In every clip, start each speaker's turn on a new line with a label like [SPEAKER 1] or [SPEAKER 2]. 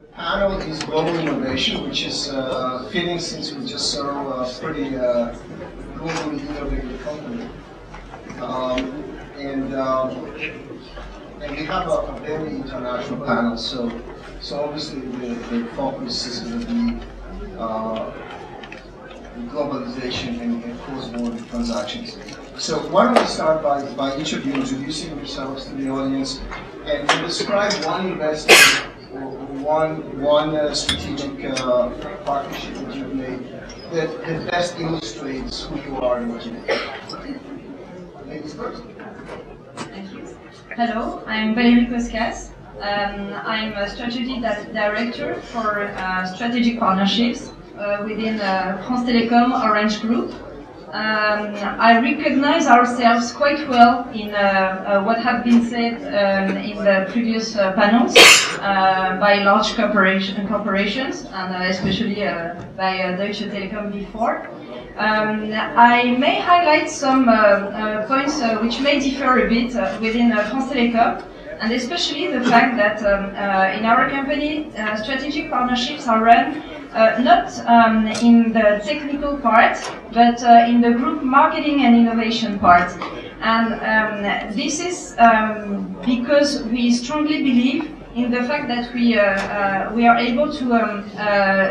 [SPEAKER 1] Panel is global innovation, which is fitting since we just saw a pretty globally innovative company. And we have a very international panel, so obviously the focus is going to be globalization and cross-border transactions. So why don't we start by each of you introducing yourselves to the audience and describe one investment or one strategic partnership that you've made that best illustrates who you are and what you do. Ladies first.
[SPEAKER 2] Thank you. Hello, I'm Valerie Coscas. I'm a strategy director for strategic partnerships within France Telecom Orange Group. I recognize ourselves quite well in what have been said in the previous panels by large corporations and especially by Deutsche Telekom before. I may highlight some points which may differ a bit within France Telecom, and especially the fact that in our company strategic partnerships are run not in the technical part, but in the group marketing and innovation part. And this is because we strongly believe in the fact that we are able to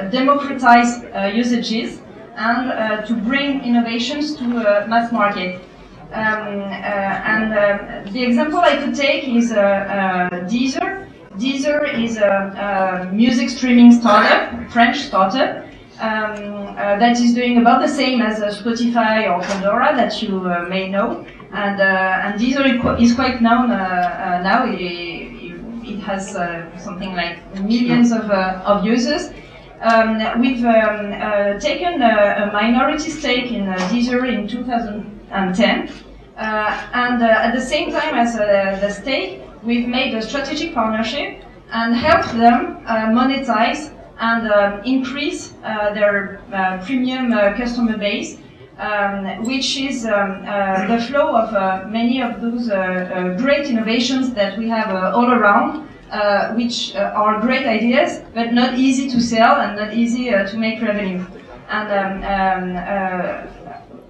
[SPEAKER 2] democratize usages and to bring innovations to mass market. The example I could take is Deezer. Deezer is a music streaming startup, French startup, that is doing about the same as Spotify or Pandora that you may know. And Deezer is quite known now. It has something like millions of users. We've taken a minority stake in Deezer in 2010, and at the same time as the stake, we've made a strategic partnership and helped them monetize and increase their premium customer base, which is the flow of many of those great innovations that we have all around, which are great ideas, but not easy to sell and not easy to make revenue. And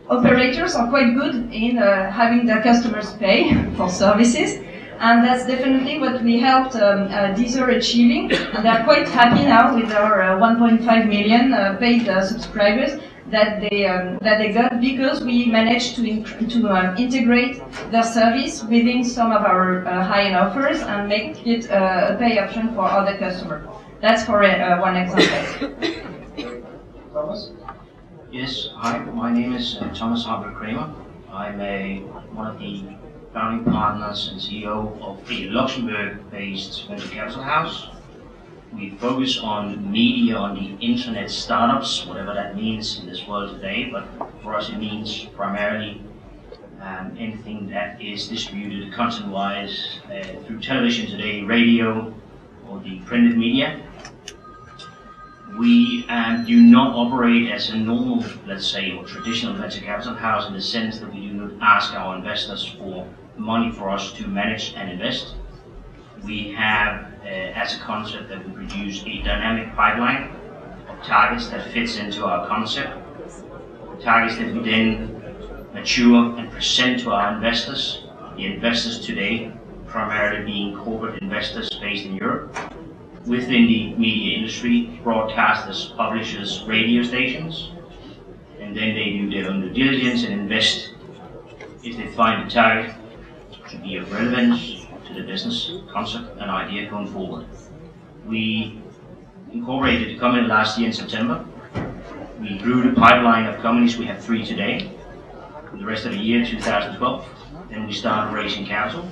[SPEAKER 2] operators are quite good in having their customers pay for services, and that's definitely what we helped Deezer achieving. And they're quite happy now with our 1.5 million paid subscribers that they got, because we managed to integrate their service within some of our high-end offers and make it a pay option for other customers. That's for one example.
[SPEAKER 1] Thomas?
[SPEAKER 3] Yes, hi, my name is Thomas Hartwell-Krämer. I'm one of the founding partners and CEO of a Luxembourg-based venture capital house. We focus on media, on the internet startups, whatever that means in this world today, but for us it means primarily anything that is distributed content-wise through television today, radio, or the printed media. We do not operate as a normal, let's say, or traditional venture capital house, in the sense that we do not ask our investors for money for us to manage and invest. We have, as a concept, that we produce a dynamic pipeline of targets that fits into our concept, targets that we then mature and present to our investors, the investors today primarily being corporate investors based in Europe, within the media industry, broadcasters, publishers, radio stations, and then they do their own due diligence and invest if they find the target to be of relevance to the business concept and idea going forward. We incorporated the company last year in September. We grew the pipeline of companies. We have 3 today. For the rest of the year, 2012, then we started raising capital.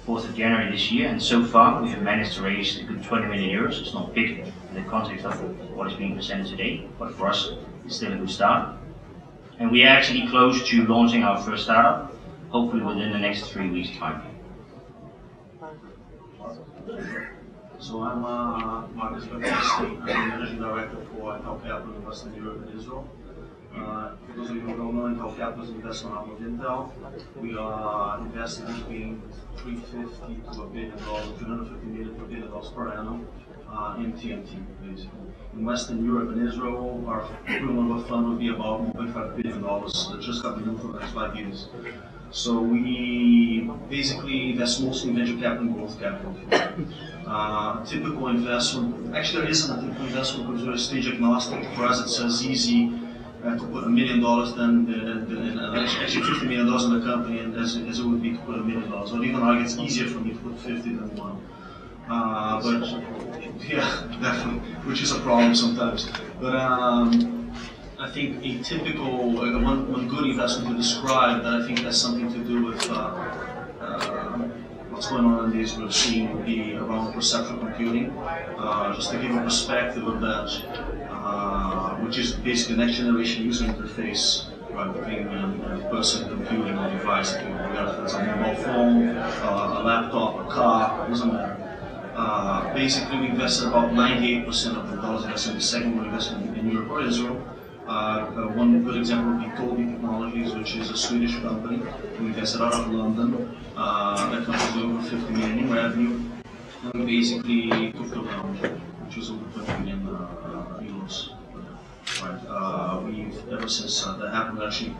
[SPEAKER 3] 4th of January this year, and so far we have managed to raise a good 20 million euros. It's not big in the context of what is being presented today, but for us it's still a good start. And we are actually close to launching our first startup, hopefully within the next 3 weeks' time.
[SPEAKER 4] So I'm Marcus Battisti. I'm the managing director for Hartwell Capital Investment in Europe and Israel. For those of you who don't know, Hartwell Capital is an investment arm of Intel. We are investing between $350 to $1 billion, $350 million to $1 billion per annum in TNT, basically. In Western Europe and Israel, our equivalent of a fund would be about $1.5 billion that just got renewed for the next 5 years. So we basically invest mostly in venture capital and growth capital. Typical investment, actually there isn't a typical investment because we're stage agnostic. For us it's as easy to put $1 million than actually $50 million in the company and as it would be to put $1 million. Or even argue it's easier for me to put 50 than 1. But yeah, definitely, which is a problem sometimes. But I think a typical, one good investment to describe that I think has something to do with what's going on in the Israel scene would be around perceptual computing. Just to give a perspective of that, which is basically next generation user interface, right, between a person computing a device, whether it's a mobile phone, a laptop, a car, doesn't matter. Basically, we invested about 98% of the dollars invested in the segment we invested in Europe or Israel. One good example would be Traurig Technologies, which is a Swedish company. We invested out of London. That company over 50 million in revenue. And we basically took the round, which was over 20 million euros. Right. We've, ever since that happened, we're actually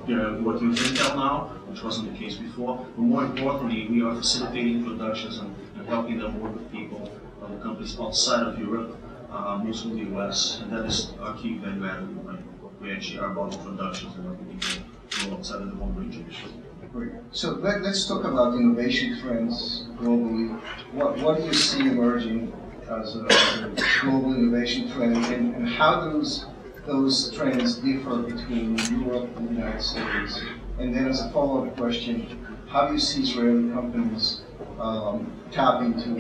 [SPEAKER 4] working with Intel now, which wasn't the case before. But more importantly, we are facilitating productions and helping them work with people, the companies outside of Europe, mostly in the US, and that is our key value added. Right? We actually are about productions and helping people go outside of the home region.
[SPEAKER 1] So let's talk about innovation trends globally. What do you see emerging as a global innovation trend, and how those trends differ between Europe and the United States? And then as a follow-up question, how do you see Israeli companies tap into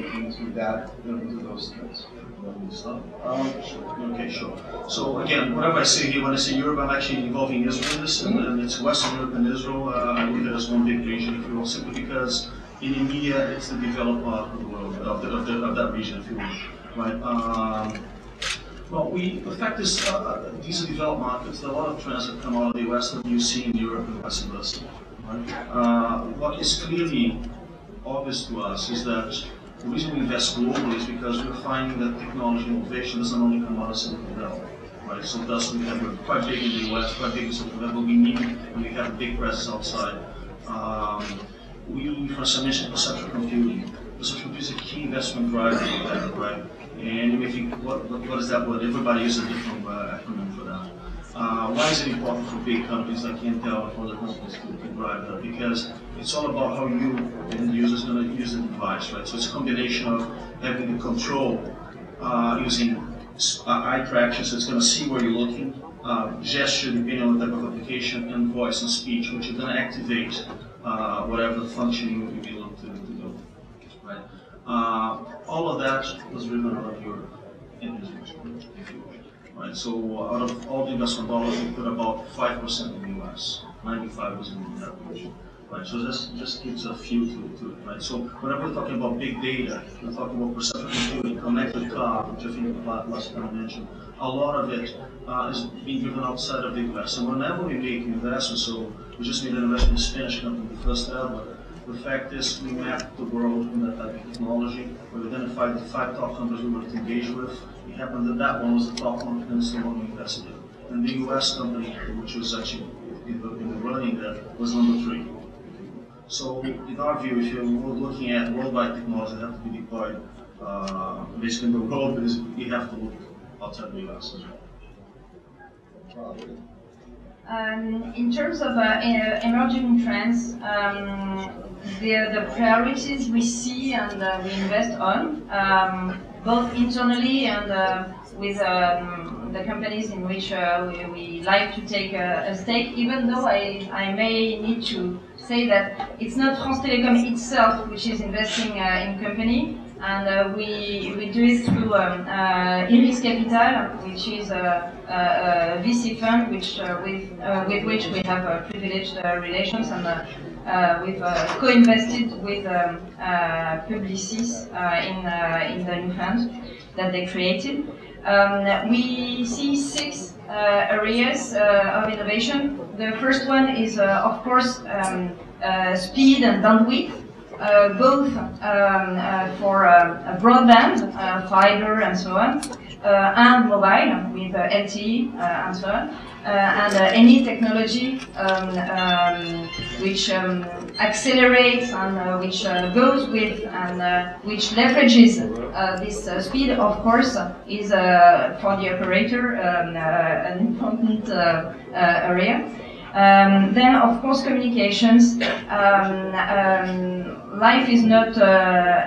[SPEAKER 1] those trends?
[SPEAKER 4] Okay, sure. So again, whatever I say here, when I say Europe, I'm actually involving Israel in this, and it's Western Europe and Israel. I look at it as one big region, if you will, simply because in India, it's the developed part of the world, of that region, if you will, right? Well, the fact is, these are developed markets. There are a lot of trends that come out of the West that you see in Europe and vice versa. Right? What is clearly obvious to us is that the reason we invest globally is because we're finding that technology innovation doesn't only come out of Silicon Valley. Right? So thus we're quite big in the US, quite big in Silicon Valley, but we need, and we have a big presence outside. We, for instance, perceptual computing. Perceptual computing is a key investment driver for that, right? And you may think, what is that word? Everybody uses a different acronym for that. Why is it important for big companies like Intel and other companies to drive that? Because it's all about how you, the end user, is going to use the device, right? So it's a combination of having the control using eye traction, so it's going to see where you're looking, gesture, depending on the type of application, and voice and speech, which are going to activate whatever the function you be looking to do, right? All of that was driven out of Europe and Israel, if you will. Right, so out of all the investment dollars, we put about 5% in the US, 95 was in that region. Right, so this just gives a few to it. Right, so whenever we're talking about big data, we're talking about perceptual computing, connected car, which I think last time I mentioned. A lot of it is being driven outside of the US. And whenever we make investments, so we just made an investment in a Spanish company, the first ever. The fact is, we mapped the world in that type of technology. We identified the 5 top companies we wanted to engage with. It happened that one was the top one, and it's the one we invested in. And the US company, which was actually in the running there, was number 3. So, in our view, if you're looking at worldwide technology that have to be deployed basically in the world, you have to look outside the US as well.
[SPEAKER 2] In terms of emerging trends, the priorities we see and we invest on, both internally and with the companies in which we like to take a stake, even though I may need to say that it's not France Télécom itself which is investing in company, and we do it through Iris Capital, which is a VC fund with which we have privileged relations, and we've co-invested with Publicis in the new fund that they created. We see 6 areas of innovation. The first one is, of course, speed and bandwidth. both for broadband, fiber and so on, and mobile with LTE and so on, and any technology which accelerates and which goes with and which leverages this speed, of course, is for the operator an important area. Then, of course, communications. Life is not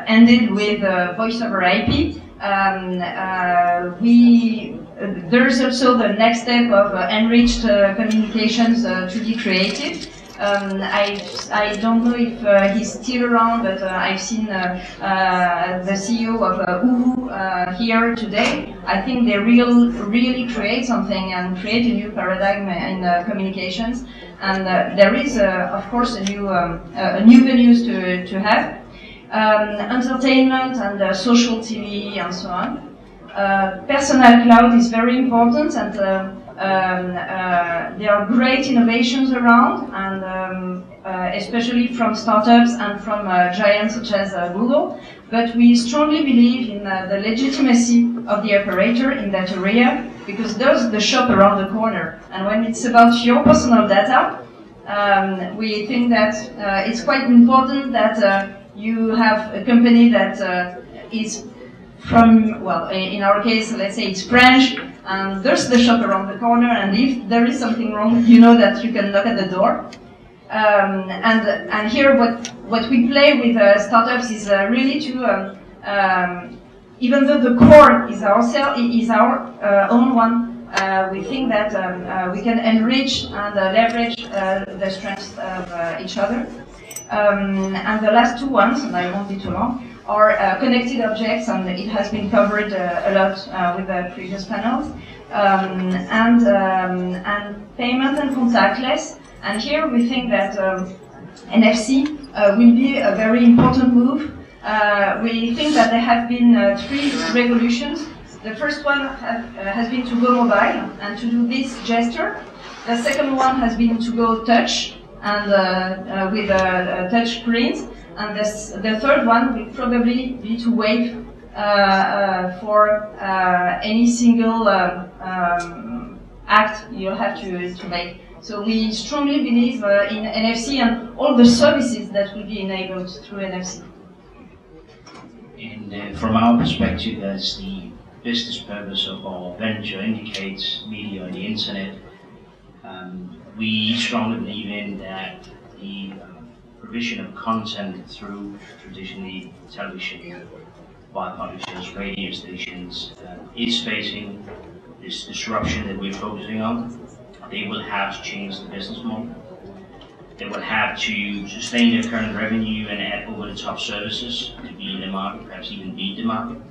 [SPEAKER 2] ended with voice over IP. There's also the next step of enriched communications to be created. I don't know if he's still around, but I've seen the CEO of Uhu here today. I think they really create something and create a new paradigm in communications. And there is, of course, a new venues to have. Entertainment and social TV and so on. Personal cloud is very important, and there are great innovations around, and especially from startups and from giants such as Google. But we strongly believe in the legitimacy of the operator in that area, because there's the shop around the corner. And when it's about your personal data, we think that it's quite important that you have a company that is from, well, in our case, let's say it's French, and there's the shop around the corner, and if there is something wrong, you know that you can knock at the door. And here what we play with startups is really to, even though the core is our own one, we think that we can enrich and leverage the strengths of each other. And the last two ones, and I won't be too long, are connected objects, and it has been covered a lot with the previous panels, and payment and contactless. And here we think that NFC will be a very important move. We think that there have been 3 revolutions. The first one has been to go mobile and to do this gesture. The second one has been to go touch and with touch screens. And the third one will probably be to wave for any single act you'll have to make. So we strongly believe in NFC and all the services that will be enabled through NFC.
[SPEAKER 3] And from our perspective, as the business purpose of our venture indicates, media and the internet, we strongly believe in that the provision of content through traditionally television, via publishers, radio stations, is facing this disruption that we're focusing on. They will have to change the business model. They will have to sustain their current revenue and add over-the-top services to be in the market, perhaps even beat the market.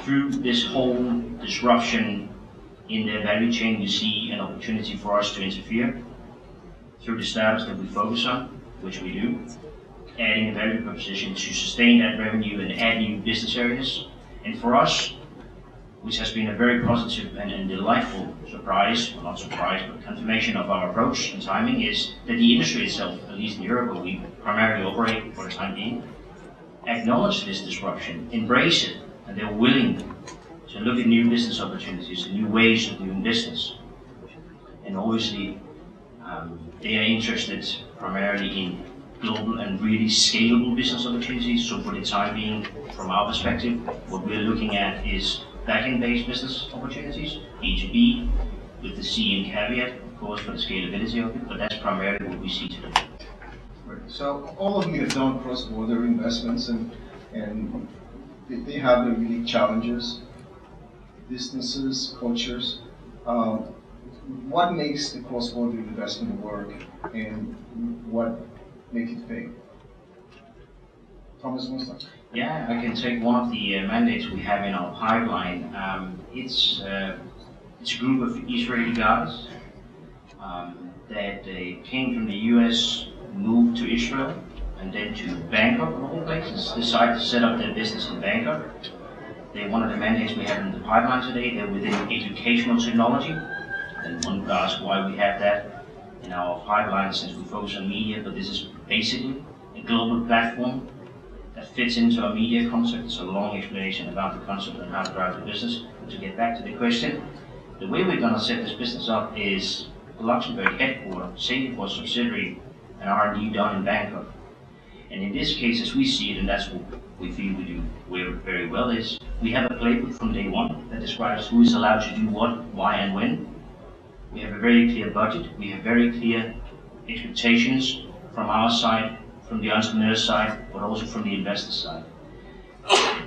[SPEAKER 3] Through this whole disruption in their value chain, we see an opportunity for us to interfere through the startups that we focus on, which we do, adding a value proposition to sustain that revenue and add new business areas. And for us, which has been a very positive and delightful surprise, well, not surprise, but confirmation of our approach and timing, is that the industry itself, at least in Europe, where we primarily operate for the time being, acknowledge this disruption, embrace it, and they're willing to look at new business opportunities and new ways of doing business. And obviously, they are interested primarily in global and really scalable business opportunities. So for the time being, from our perspective, what we're looking at is back-end-based business opportunities, B2B, with the C in caveat, of course, for the scalability of it, but that's primarily what we see today.
[SPEAKER 1] Right. So all of you have done cross-border investments, and they have their unique challenges, distances, cultures. What makes the cross-border investment work, and what makes it fail? Thomas wants to.
[SPEAKER 3] Yeah, I can take one of the mandates we have in our pipeline. It's a group of Israeli guys that came from the US, moved to Israel, and then to Bangkok, of all places, decided to set up their business in Bangkok. They're one of the mandates we have in the pipeline today. They're within educational technology. And one could ask why we have that in our pipeline, since we focus on media, but this is basically a global platform that fits into our media concept. It's a long explanation about the concept and how to drive the business. But to get back to the question, the way we're going to set this business up is Luxembourg headquarters, Singapore subsidiary, and R&D done in Bangkok. And in this case, as we see it, and that's what we feel we do very well, is we have a playbook from day one that describes who is allowed to do what, why, and when. We have a very clear budget. We have very clear expectations from our side, from the entrepreneur side, but also from the investor side.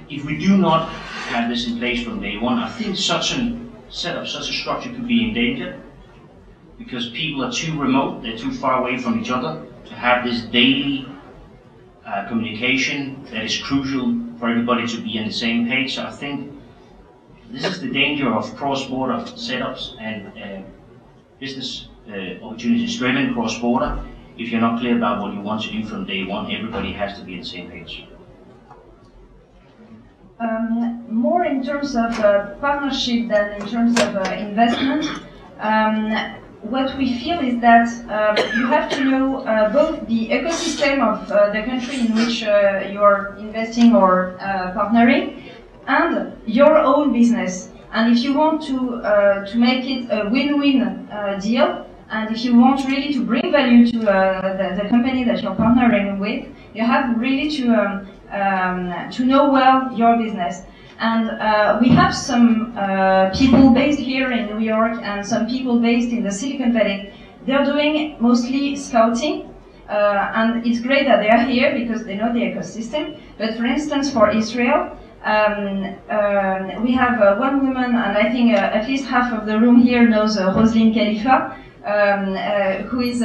[SPEAKER 3] If we do not have this in place from day one, I think such a setup, such a structure could be in danger, because people are too remote, they're too far away from each other to have this daily communication that is crucial for everybody to be on the same page. So I think this is the danger of cross-border setups and business opportunities driven cross-border. If you're not clear about what you want to do from day one, everybody has to be on the same page.
[SPEAKER 2] More in terms of partnership than in terms of investment, what we feel is that you have to know both the ecosystem of the country in which you are investing or partnering, and your own business. And if you want to make it a win-win deal, and if you want really to bring value to the company that you're partnering with, you have really to know well your business. And we have some people based here in New York and some people based in the Silicon Valley. They're doing mostly scouting, and it's great that they are here because they know the ecosystem. But for instance, for Israel, we have one woman, and I think at least half of the room here knows Roseline Khalifa, who is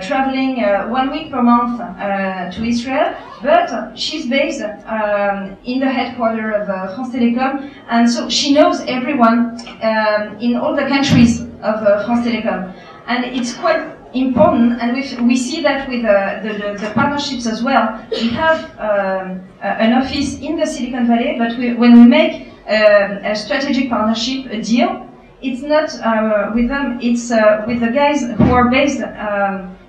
[SPEAKER 2] traveling 1 week per month to Israel, but she's based in the headquarters of France Telecom, and so she knows everyone in all the countries of France Telecom. And it's quite important, and we see that with the partnerships as well. We have an office in the Silicon Valley, but when we make a strategic partnership, a deal, it's not with them, it's with the guys who are based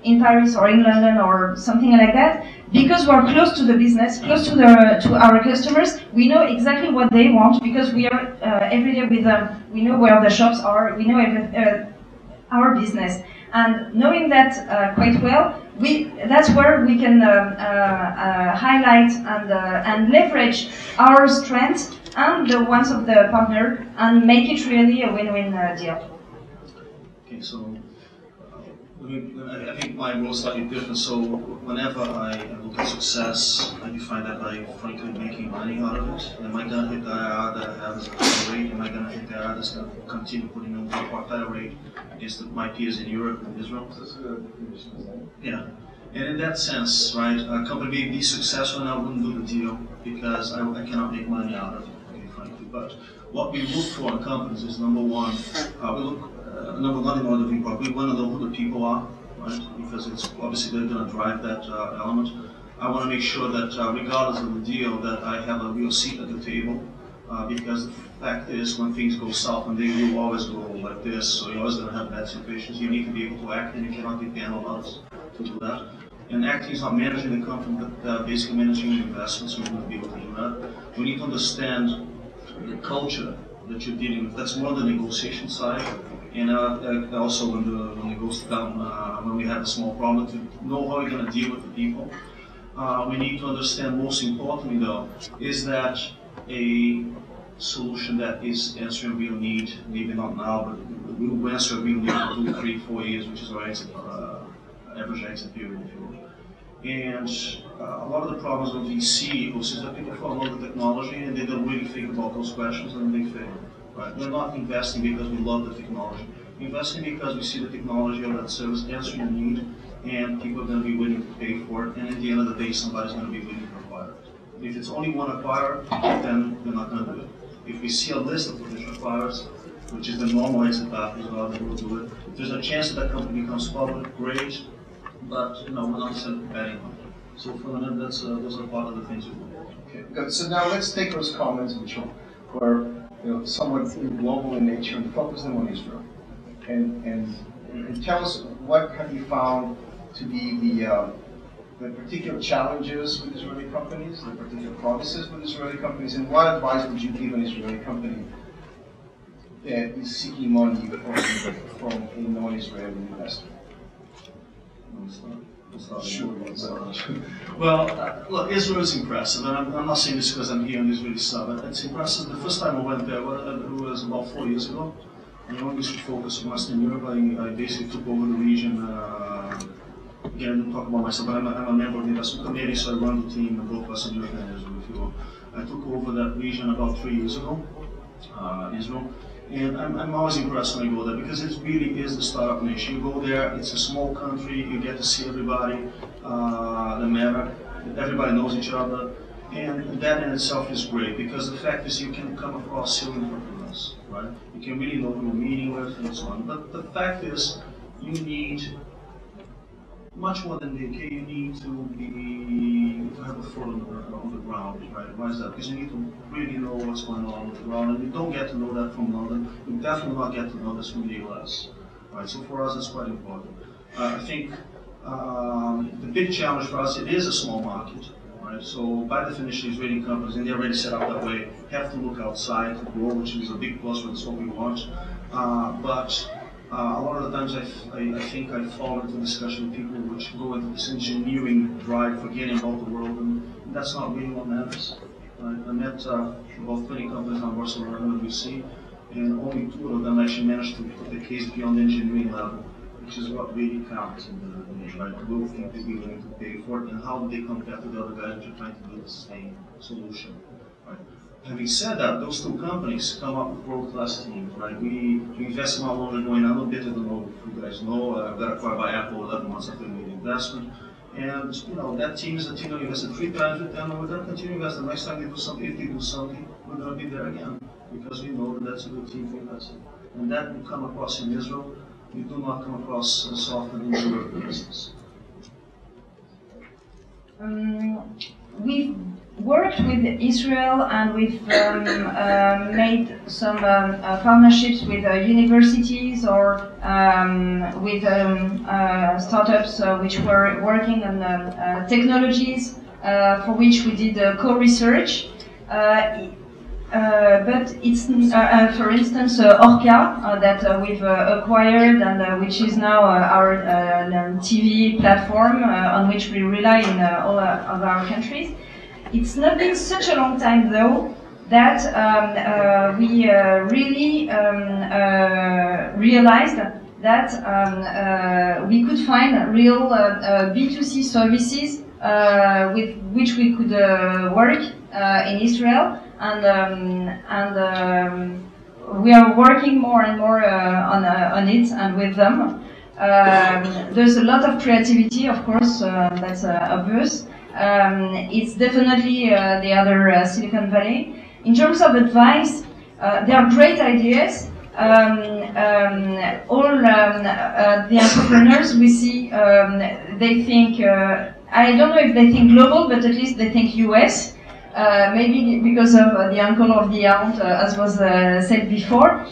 [SPEAKER 2] in Paris or in London or something like that, because we're close to the business, close to our customers. We know exactly what they want because we are every day with them. We know where the shops are, we know our business. And knowing that quite well, that's where we can highlight and leverage our strengths and the ones of the partner and make it really a win-win deal.
[SPEAKER 4] Okay, so I think my role is slightly different. So whenever I look at success, I define that by frankly making money out of it. Am I going to hit the IRR that I have as a high rate? Am I going to hit the IRR that's going to continue putting in a quartile rate against my peers in Europe and Israel? That's a good definition. Yeah. And in that sense, right, a company may be successful and I wouldn't do the deal because I cannot make money out of it, okay, frankly. But what we look for in companies is number one, we look, number one in order of import, we want to know who the people are, right, because it's obviously they're going to drive that element. I want to make sure that regardless of the deal, that I have a real seat at the table, because the fact is when things go south, and they will always go like this, so you're always going to have bad situations. You need to be able to act, and you cannot depend on us to do that. And acting is not managing the company, but basically managing the investments. We need to be able to do that. We need to understand the culture that you're dealing with. That's more the negotiation side. And also when it goes down, when we have a small problem, to know how we're going to deal with the people. We need to understand, most importantly though, is that a solution that is answering a real need, maybe not now, but will answer a real need in 2, 3, 4 years, which is our exit, average exit period, if you will. And a lot of the problems with VC is that people fall in love with technology and they don't really think about those questions and they fail. Right? We're not investing because we love the technology. We're investing because we see the technology or that service answering a need and people are going to be willing to pay for it, and at the end of the day somebody's going to be willing to acquire it. If it's only one acquirer, then we're not going to do it. If we see a list of potential acquirers, which is the normal exit path as well, then we'll do it. If there's a chance that company becomes public, great, but we're not necessarily betting on it. So for the minute, those are part of the things we do.
[SPEAKER 1] Okay, good. So now let's take those comments, which were somewhat global in nature, and focus them on Israel. And tell us, what have you found to be the particular challenges with Israeli companies, the particular promises with Israeli companies, and what advice would you give an Israeli company that is seeking money from a non-Israeli investor? Sure.
[SPEAKER 4] Well, look, Israel is impressive, and I'm not saying this because I'm here on Israeli summit. It's impressive. The first time I went there it was about 4 years ago. And I used to focus on Western Europe. I basically took over the region. Again, I didn't talk about myself, but I'm a member of the investment committee, so I run the team in both Western Europe and Israel, if you will. I took over that region about 3 years ago, Israel. And I'm always impressed when I go there because it really is the startup nation. You go there, it's a small country, you get to see everybody that matter, everybody knows each other, and that in itself is great because the fact is you can come across serial entrepreneurs, right? You can really know who you're meeting with and so on. But the fact is, you need much more than the UK, you need to have a foot on the ground, right? Why is that? Because you need to really know what's going on the ground, and you don't get to know that from London. You definitely not get to know this from the US, right? So for us, it's quite important. I think the big challenge for us, it is a small market, right? So by definition, Israeli companies, and they're already set up that way, have to look outside to grow, which is a big plus, that's what we want. A lot of the times I think I fall into discussion with people which go into this engineering drive, forgetting about the world, and that's not really what matters. Right? I met about 20 companies on Barcelona and WC, and only 2 of them actually managed to put the case beyond the engineering level, which is what really counts in the right? Will think they'd be willing to pay for it, and how do they compare to the other guys which are trying to do the same solution. Right? Having said that, those 2 companies come up with world-class teams, right? We invested not long ago in a little bit, I don't know if you guys know, got acquired by Apple 11 months after we made the investment. And, you know, that team is a team that invested 3 times with them, and we're going to continue to invest. The next time they do something, if they do something, we're going to be there again, because we know that that's a good team to invest in. And that we come across in Israel, we do not come across so often in the European business.
[SPEAKER 2] We've worked with Israel and we've made some partnerships with universities or with startups which were working on technologies for which we did co-research. But it's, for instance, Orca that we've acquired and which is now our TV platform on which we rely in all of our countries. It's not been such a long time, though, that we really realized that we could find real B2C services with which we could work in Israel, and we are working more and more on it and with them. There's a lot of creativity, of course, that's obvious. It's definitely the other Silicon Valley. In terms of advice, there are great ideas. All the entrepreneurs we see, they think, I don't know if they think global, but at least they think US. Maybe because of the uncle or the aunt, as was said before.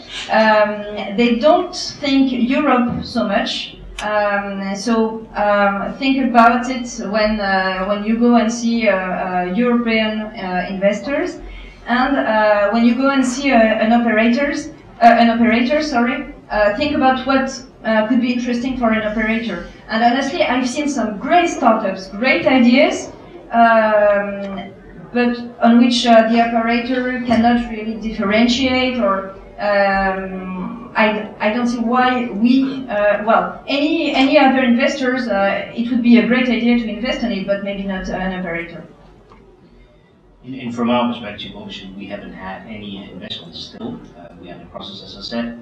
[SPEAKER 2] They don't think Europe so much. So think about it when you go and see European investors, and when you go and see an operator. Think about what could be interesting for an operator. And honestly, I've seen some great startups, great ideas, but on which the operator cannot really differentiate, or I don't see why we, well, any other investors, it would be a great idea to invest in it, but maybe not an operator.
[SPEAKER 3] And from our perspective, obviously, we haven't had any investments still. We are in the process, as I said.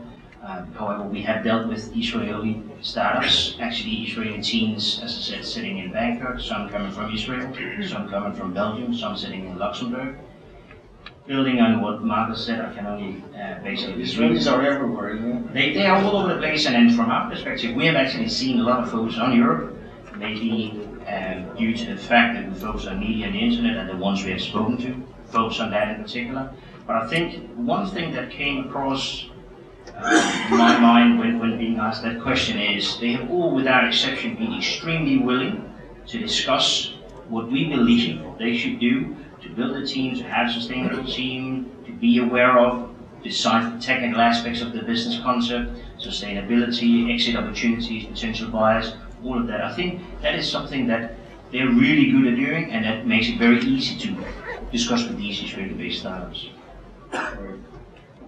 [SPEAKER 3] However, we have dealt with Israeli startups, actually Israeli teams, as I said, sitting in Bangkok, some coming from Israel, some coming from Belgium, some sitting in Luxembourg. Building on what Marcus said, I can only basically...
[SPEAKER 1] Israelis are everywhere, yeah?
[SPEAKER 3] They are all over the place, and from our perspective, we have actually seen a lot of focus on Europe, maybe due to the fact that we focus on media and the internet, and the ones we have spoken to, focus on that in particular. But I think one thing that came across in my mind when being asked that question is they have all, without exception, been extremely willing to discuss what we believe they should do to build a team, to have a sustainable team, to be aware of, decide the technical aspects of the business concept, sustainability, exit opportunities, potential buyers, all of that. I think that is something that they're really good at doing, and that makes it very easy to discuss with these Israeli-based startups.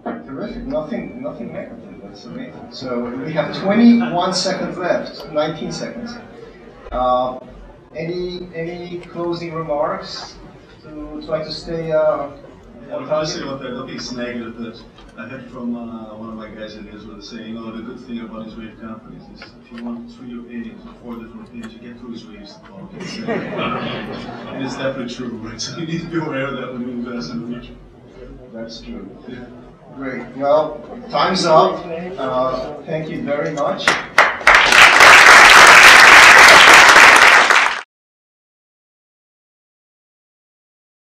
[SPEAKER 1] Terrific. Nothing negative. That's amazing. So we have 21 seconds left. 19 seconds. Any closing remarks to try to stay on
[SPEAKER 4] Honestly, I don't think it's negative, but I heard from one of my guys in Israel saying, the good thing about Israeli companies is if you want 3 opinions or 4 different opinions, you get 2 Israelis to talk. And it's definitely true, right? So you need to be aware of that when you invest in the future.
[SPEAKER 1] That's true. Great. Well, time's up. Thank you very much.